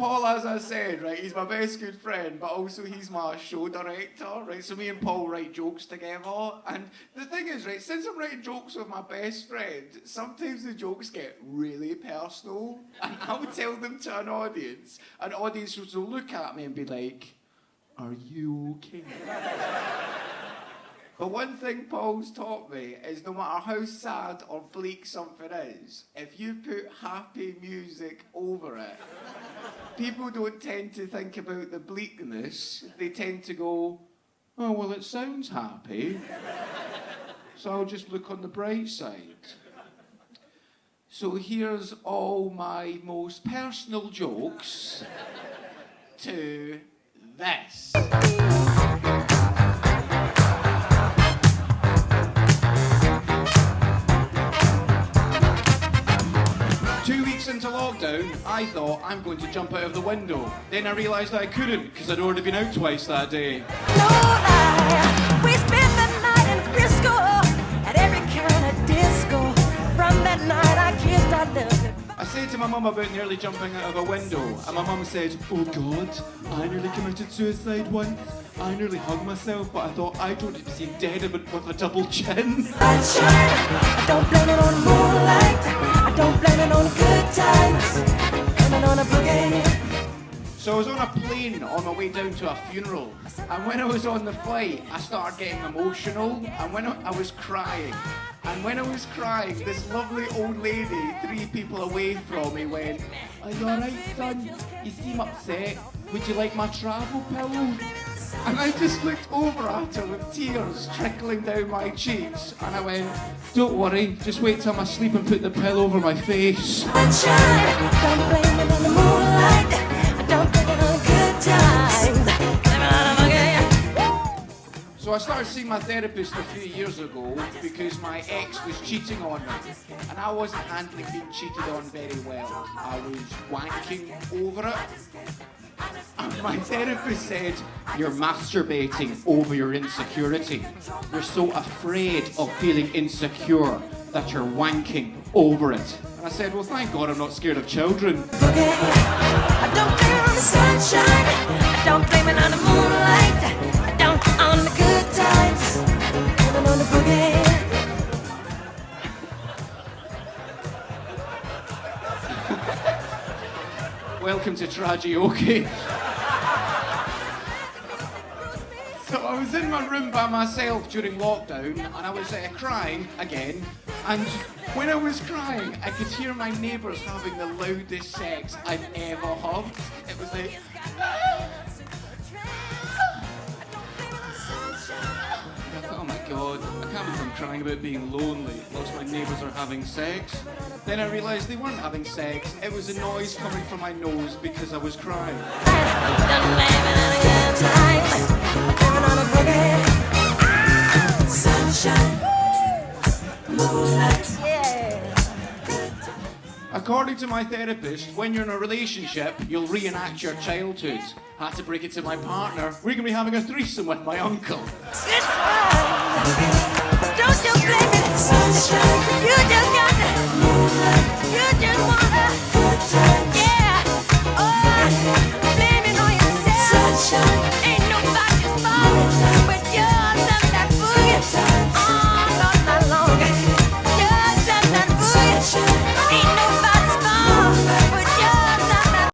Paul, as I said, right, he's my best good friend, but also he's my show director, right? So me and Paul write jokes together. And the thing is, right, since I'm writing jokes with my best friend, sometimes the jokes get really personal. And I would tell them to an audience, and audiences will look at me and be like, "Are you okay?" But one thing Paul's taught me is no matter how sad or bleak something is, if you put happy music over it, people don't tend to think about the bleakness. They tend to go, "Oh, well, it sounds happy, so I'll just look on the bright side." So here's all my most personal jokes to this. 2 weeks into lockdown, I thought I'm going to jump out of the window. Then I realised I couldn't because I'd already been out twice that day. No lie, we spent the night in Frisco at every kind of disco. From that night I kissed our love. I said to my mum about nearly jumping out of a window, and my mum said, "Oh God, I nearly committed suicide once. I nearly hugged myself, but I thought I don't need to see dead with a double chin." Sunshine, I don't blame it on the moonlight. I don't blame it on the good times. Blame it on a boogie. So I was on a plane on my way down to a funeral, and when I was on the flight, I started getting emotional, and when I was crying. And when I was crying, this lovely old lady, 3 people away from me, went, "Are you alright, son? You seem upset. Would you like my travel pillow?" And I just looked over at her with tears trickling down my cheeks, and I went, "Don't worry, just wait till I'm asleep and put the pillow over my face." Sunshine, don't blame it on the moonlight. I don't blame it on the good times. Blame it on a boogie. So I started seeing my therapist a few years ago because my ex was cheating on me, and I wasn't handling being cheated on very well. I was wanking over it. And my therapist said, "You're masturbating over your insecurity. You're so afraid of feeling insecure that you're wanking over it." And I said, "Well, thank God I'm not scared of children." Boogie. I don't blame it on the sunshine. I don't blame it on the moonlight. I don't on the good times. Blame it on the boogie. Welcome to Tragioke. So I was in my room by myself during lockdown, and I was crying again. And when I was crying, I could hear my neighbours having the loudest sex I've ever hugged. It was like... I thought, oh my God, I can't believe I'm crying about being lonely whilst my neighbours are having sex. Then I realised they weren't having sex, it was a noise coming from my nose because I was crying. Don't blame it on a good time. Blame it on a boogie. Sunshine, moonlight, yeah. According to my therapist, when you're in a relationship, you'll reenact your childhood. I had to break it to my partner. We're going to be having a threesome with my uncle. Good time. Don't you blame it. Sunshine, you just got to. You just wanna.